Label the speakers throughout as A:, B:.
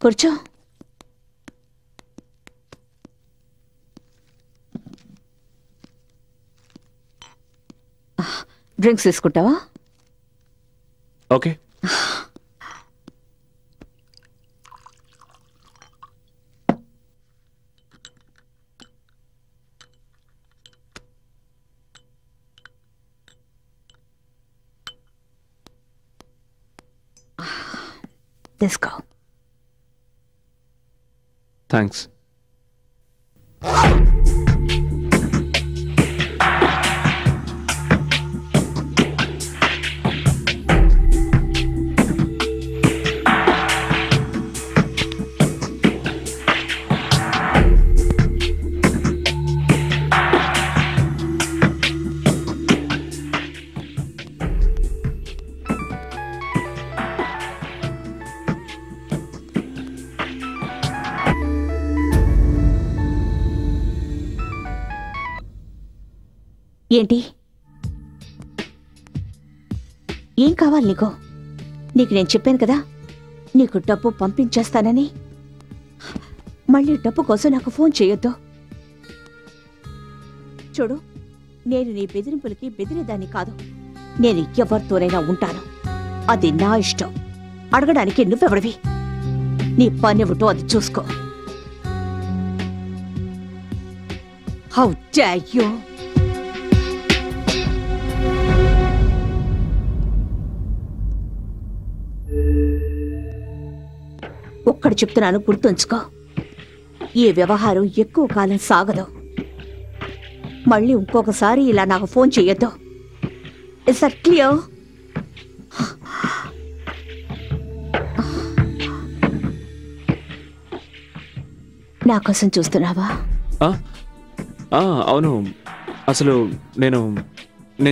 A: కూర్చో. డ్రింక్స్ తీసుకుంటావా?
B: ఓకే.
A: తీసుకో.
B: థ్యాంక్స్.
A: ఏంటి? ఏం కావాలి నీకు? నీకు నేను చెప్పాను కదా నీకు డబ్బు పంపించేస్తానని. మళ్ళీ డబ్బు కోసం నాకు ఫోన్ చేయొద్దు. చూడు, నేను నీ బెదిరింపులకి బెదిరేదాన్ని కాదు. నేను ఎవరితోనైనా ఉంటాను, అది నా ఇష్టం. అడగడానికి నువ్వెవడివి? నీ పనివిటో అది చూసుకో. How dare you! ఒక్కడు చెప్తున్నాను, గుర్తుంచుకో. ఈ వ్యవహారం ఎక్కువ కాలం సాగదు. మళ్ళీ ఇంకొకసారి ఇలా నాకు ఫోన్ చెయ్యొద్దు. Is that clear? నా కోసం చూస్తున్నావా?
B: అవును. అసలు నేను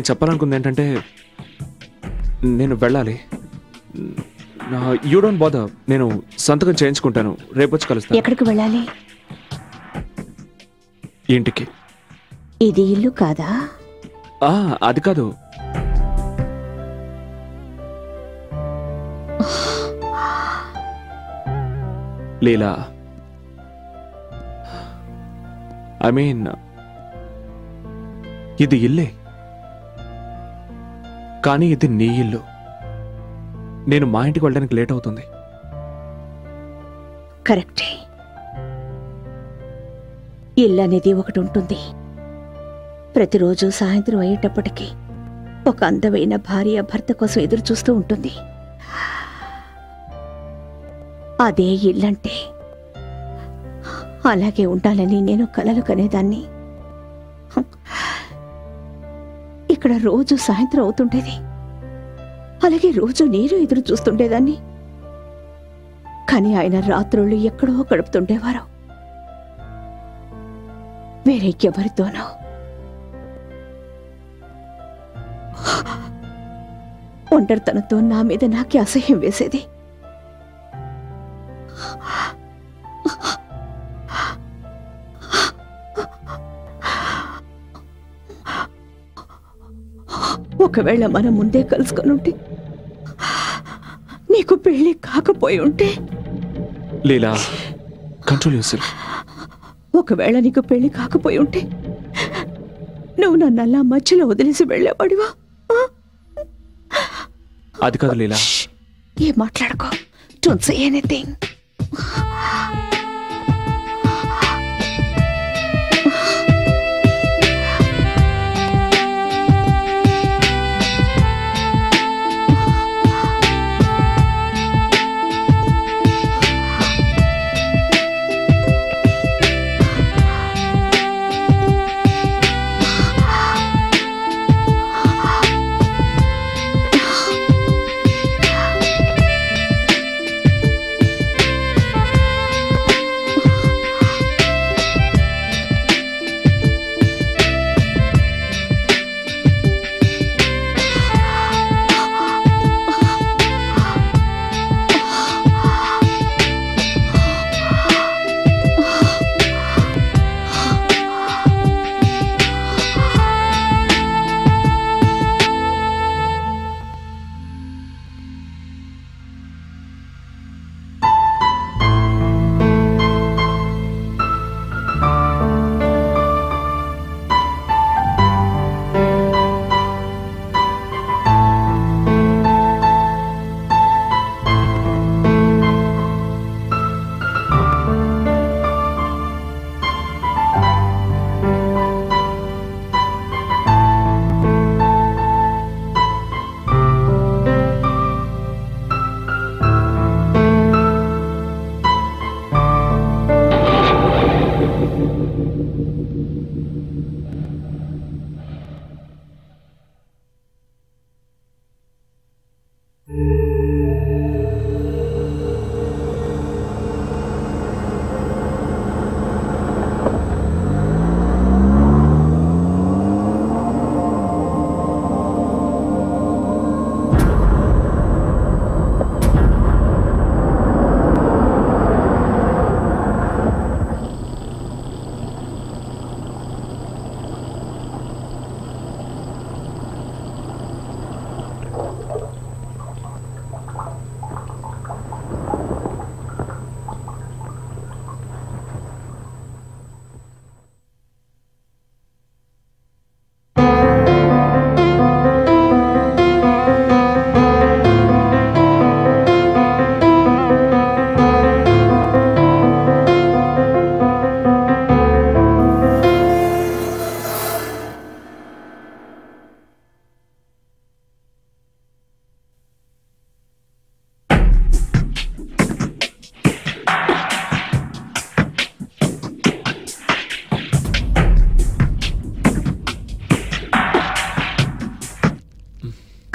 B: చెప్పాలనుకుంది ఏంటంటే, నేను వెళ్ళాలి. యూ డోంట్ బాదర్, నేను సంతకం చేయించుకుంటాను. రేపు వచ్చి కలుస్తాను.
A: ఎక్కడికి వెళ్ళాలి?
B: ఇంటికి.
A: ఇది ఇల్లు కాదా?
B: అది కాదు. లీలా, ఐ మీన్ ఇది ఇల్లే, కానీ ఇది నీ ఇల్లు. నేను మా ఇంటికి వెళ్ళడానికి లేట్ అవుతుంది.
A: కరెక్టే. ఇల్లు అనేది ఒకటి ఉంటుంది. ప్రతిరోజు సాయంత్రం అయ్యేటప్పటికీ ఒక అందమైన భార్య భర్త కోసం ఎదురు చూస్తూ ఉంటుంది. అదే ఇల్లంటే. అలాగే ఉండాలని నేను కలలు కనేదాన్ని. ఇక్కడ రోజు సాయంత్రం అవుతుండేది. అలాగే రోజు నేను ఎదురు చూస్తుండేదాన్ని. కానీ ఆయన రాత్రుళ్ళు ఎక్కడో గడుపుతుండేవారు, వేరే ఎవరితోనో. ఒంటరితనంతో నా మీద నాకే అసహ్యం వేసేది. ఒకవేళ మనం ముందే కలుసుకొని ఉంటే, నీకు పెళ్లి కాకపోయి ఉంటే.
B: లీలా, కంట్రోల్ యువర్సెల్ఫ్.
A: ఒకవేళ నీకు పెళ్లి కాకపోయి ఉంటే నువ్వు నన్ను అలా మధ్యలో వదిలేసి వెళ్ళేవాడివా?
B: అది కాదు లీలా.
A: ఏం మాట్లాడుకో. Don't say anything.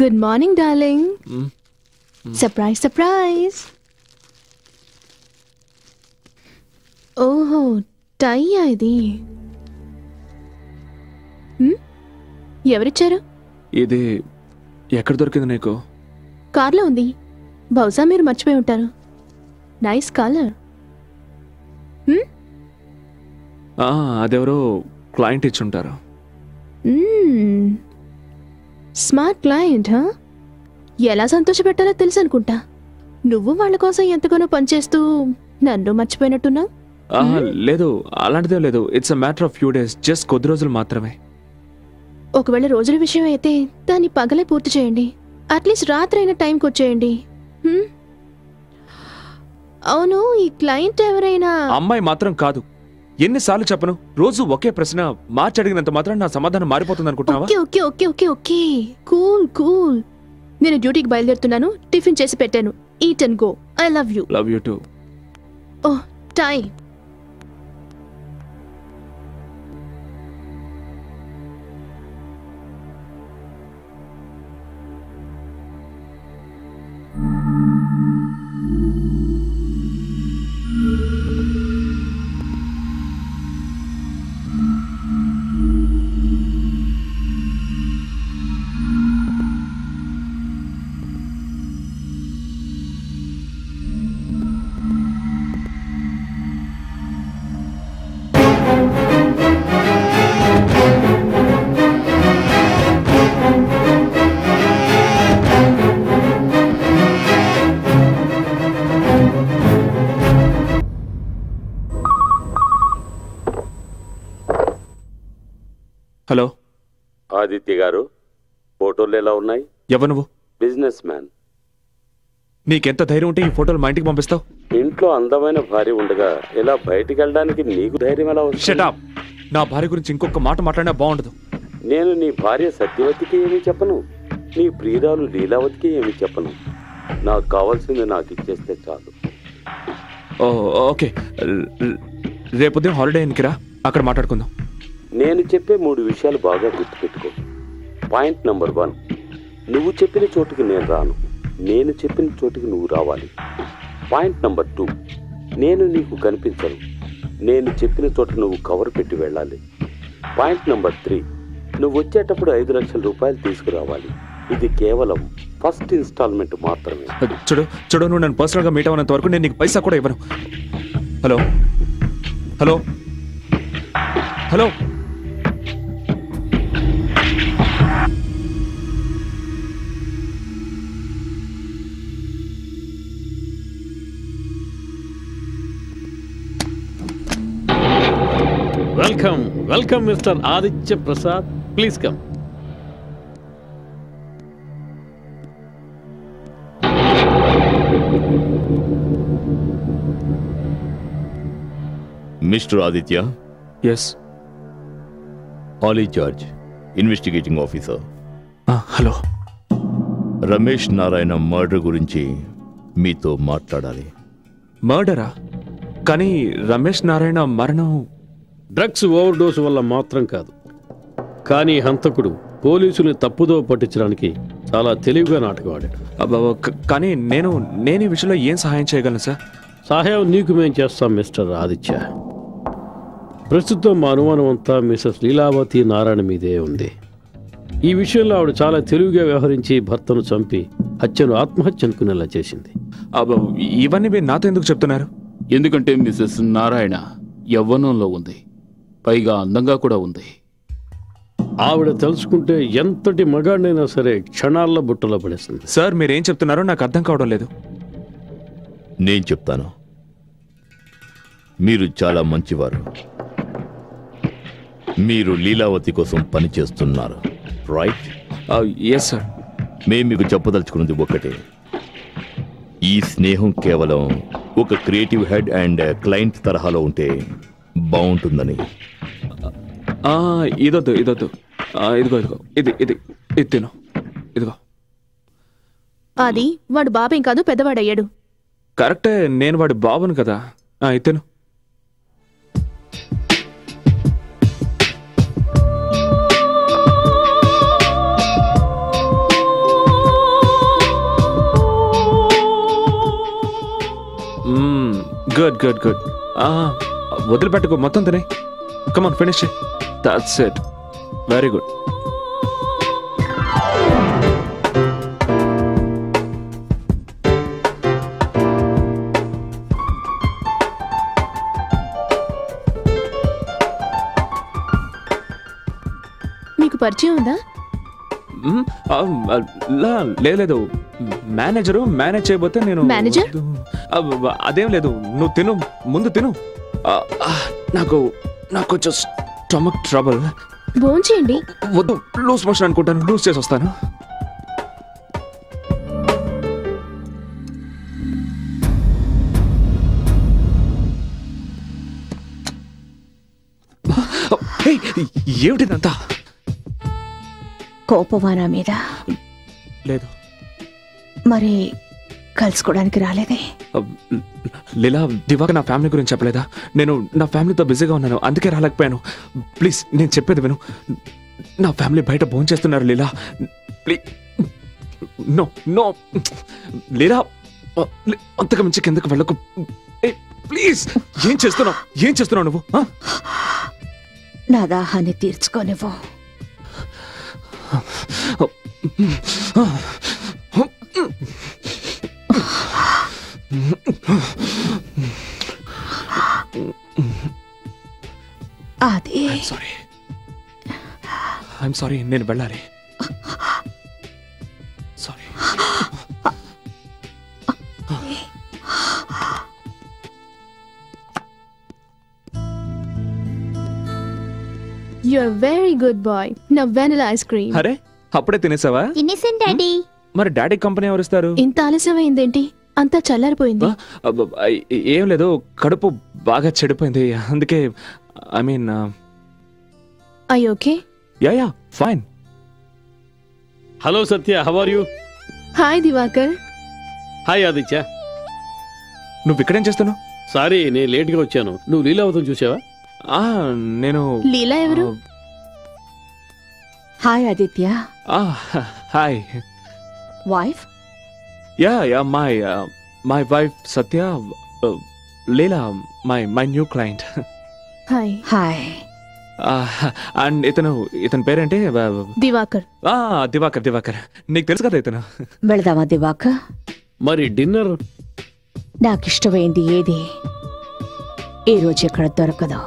C: Good morning darling. Surprise surprise. ఓహో, టైయా ఇది? ఎవరిచ్చారు?
B: ఇది ఎక్కడ దొరికింది నీకు?
C: కార్లో ఉంది. బహుశా మీరు మర్చిపోయి ఉంటారు. Nice colour.
B: అదెవరో క్లయింట్ ఇచ్చుంటారు.
C: Smart client. ఎలా సంతోషపెట్టాలో తెలుసు అనుకుంటా. నువ్వు వాళ్ళ కోసం ఎంతగానో పనిచేస్తూ నన్ను మర్చిపోయినట్టున్నావు.
B: లేదు, అలాంటిదే లేదు. It's a matter of few days, just కొద్ది రోజులు మాత్రమే.
C: ఒకవేళ రోజుల విషయం అయితే దాన్ని పగలే పూర్తి చేయండి. అట్లీస్ట్ రాత్రి అయిన టైంకి వచ్చేయండి. అవును, ఈ క్లయింట్ ఎవరైనా
B: అమ్మాయి మాత్రం కాదు. ఎన్నిసార్లు చెప్పను? రోజు ఒకే ప్రశ్న మార్చి అడిగినంత మాత్రం నా సమాధానం మారిపోతుంది అనుకుంటున్నావా?
C: Okay okay okay okay okay cool cool. నేను డ్యూటీకి బయలుదేరుతున్నాను. టిఫిన్ చేసి పెట్టాను. Eat and go. I love you.
B: Love you to.
C: Oh, time.
B: Hello
D: Aditya గారు, ఫోటోలు ఎలా ఉన్నాయి?
B: ఎవరు నువ్వు?
D: Business man.
B: నీకెంత ధైర్యం ఉంటే ఈ ఫోటోలు మా ఇంటికి పంపిస్తావు?
D: ఇంట్లో అందమైన భార్య ఉండగా ఇలా బయటికి వెళ్ళడానికి నీకు ధైర్యం ఎలా వస్తుంది?
B: Shut up. నా భార్య గురించి ఇంకొక మాట మాట్లాడినా బాగుండదు.
D: నేను నీ భార్య సత్యవతికి ఏమీ చెప్పను, నీ ప్రియురాలు లీలావతికి ఏమీ చెప్పను. నాకు కావాల్సింది నాకు ఇచ్చేస్తే చాలు.
B: ఓకే, రేపు ఉదయం హాలిడే ఇన్కి రా, అక్కడ మాట్లాడుకుందాం.
D: నేను చెప్పే 3 విషయాలు బాగా గుర్తుపెట్టుకో. పాయింట్ నెంబర్ 1, నువ్వు చెప్పిన చోటుకి నేను రాను, నేను చెప్పిన చోటుకి నువ్వు రావాలి. పాయింట్ నెంబర్ 2, నేను నీకు కనిపించను, నేను చెప్పిన చోట నువ్వు కవర్ పెట్టి వెళ్ళాలి. పాయింట్ నెంబర్ 3, నువ్వు వచ్చేటప్పుడు 5 లక్షల రూపాయలు తీసుకురావాలి. ఇది కేవలం ఫస్ట్ ఇన్స్టాల్మెంట్ మాత్రమే.
B: చూడు, నువ్వు నన్ను పర్సనల్గా మీట్ అవ్వనంత వరకు నేను నీకు పైసా కూడా ఇవ్వను. Hello hello hello.
E: Welcome welcome mister Aditya Prasad, please come.
F: Mister Aditya.
B: Yes.
F: Ali George, investigating officer.
B: Hello.
F: Ramesh Narayana murder గురించి మీతో మాట్లాడాలి.
B: మర్డరా? కానీ రమేష్ నారాయణ మరణం
E: డ్రగ్స్ ఓవర్ డోస్ వల్ల మాత్రం కాదు, కానీ హంతకుడు పోలీసుల్ని తప్పుదో పట్టించడానికి చాలా తెలివిగా నాటకం ఆడాడు.
B: కానీ నేను ఈ విషయంలో ఏం సహాయం చేయగలను సార్?
E: సహాయం నీకు మేం చేస్తాం మిస్టర్ ఆదిత్య. ప్రస్తుతం మా అనుమానం అంతా మిసెస్ లీలావతి నారాయణ మీదే ఉంది. ఈ విషయంలో ఆవిడ చాలా తెలివిగా వ్యవహరించి భర్తను చంపి హత్యను ఆత్మహత్య అనుకునేలా చేసింది.
B: ఇవన్నీ మీరు నాతో ఎందుకు చెప్తున్నారు?
G: ఎందుకంటే మిసెస్ నారాయణ యవ్వనంలో ఉంది, పైగా అందంగా కూడా ఉంది.
E: ఆవిడ తెలుసుకుంటే ఎంతటి మగాడినైనా సరే క్షణాల్లో బుట్టలో పడేస్తుంది.
B: సార్, మీరేం చెప్తున్నారో నాకు అర్థం కావడం లేదు.
F: నేను చెప్తాను. మీరు చాలా మంచివారు. మీరు లీలావతి కోసం పనిచేస్తున్నారు, రైట్?
B: Yes sir.
F: మేము మీకు చెప్పదలుచుకున్నది ఒకటే. ఈ స్నేహం కేవలం ఒక క్రియేటివ్ హెడ్ అండ్ క్లయింట్ తరహాలో ఉంటే బాగుంటుందని.
B: ఇదొద్దు. ఇదిగో ఇది తిను. ఇదిగో.
C: అది వాడు బాబేం కాదు, పెద్దవాడయ్యాడు.
B: కరెక్టే, నేను వాడి బాబును కదా. ఇతను గుడ్ గుడ్ గుడ్ వదిలిపెట్టుకో, మొత్తం తినే. Come on finish. That's it. Very good.
C: మీకు పరిచయం ఉందా?
B: లేదు, మేనేజరు మేనేజ్ చేయబోతే నేను.
C: మేనేజర్?
B: అదేం లేదు, నువ్వు తిను, ముందు తిను. నాకు కొంచెం స్టమక్ ట్రబుల్.
C: భోంచేయండి.
B: వద్దు, లూజ్ మోషన్ అనుకుంటాను, లూజ్ చేసి వస్తాను. ఏమిటిదంతా?
A: కోపమా నా మీద?
B: లేదు.
A: మరి కలుసుకోవడానికి రాలేదే?
B: లీలా, దివాక నా ఫ్యామిలీ గురించి చెప్పలేదా? నేను నా ఫ్యామిలీతో బిజీగా ఉన్నాను, అందుకే రాలేకపోయాను. ప్లీజ్ నేను చెప్పేది విను. నా ఫ్యామిలీ బయట భోంచేస్తున్నారు లీలా. ప్లీజ్. నో నో లీలా, అంతకు మించి కిందకు వెళ్ళకు ప్లీజ్. ఏం చేస్తున్నావు నువ్వు?
A: నా దాహాన్ని తీర్చుకోనివ్వు. అది
B: ఐఎమ్ సారీ, నేను వెళ్ళాలి. Sorry.
C: You're a very good boy. Now vanilla ice cream.
B: అరే, అప్పుడే తినేసావా?
H: తినేసాను డాడీ.
B: మరి డాడీ కంపెనీ ఎవరు ఇస్తారు?
C: ఇంత ఆలస్యమైందేంటి? అంతా చల్లారిపోయింది.
B: ఏం లేదు, కడుపు బాగా చెడిపోయింది, అందుకే. I mean,
C: I okay?
B: Yeah fine.
E: Hello Satya, how are you?
C: Hi Divakar.
E: Hi Aditya.
B: నువ్వు ఇక్కడేం చేస్తున్నావు?
E: సారీ, నేను లేట్గా వచ్చాను. నువ్వు లీలావతం చూసావా?
B: నేను.
C: లీలా ఎవరు?
A: Hi Aditya.
B: Hi.
A: Wife?
B: Yeah my wife Satya. Leela my new client.
C: Hi.
A: Hi.
B: And ఇతని పేరేంటి?
C: దివాకర్.
B: దివాకర్. నీకు తెలుసు కదా ఇతను.
A: వెళదామా దివాకర్?
E: మరి డిన్నర్?
A: నాకిష్టమైంది ఏది ఈ రోజు ఎక్కడ దొరకదు.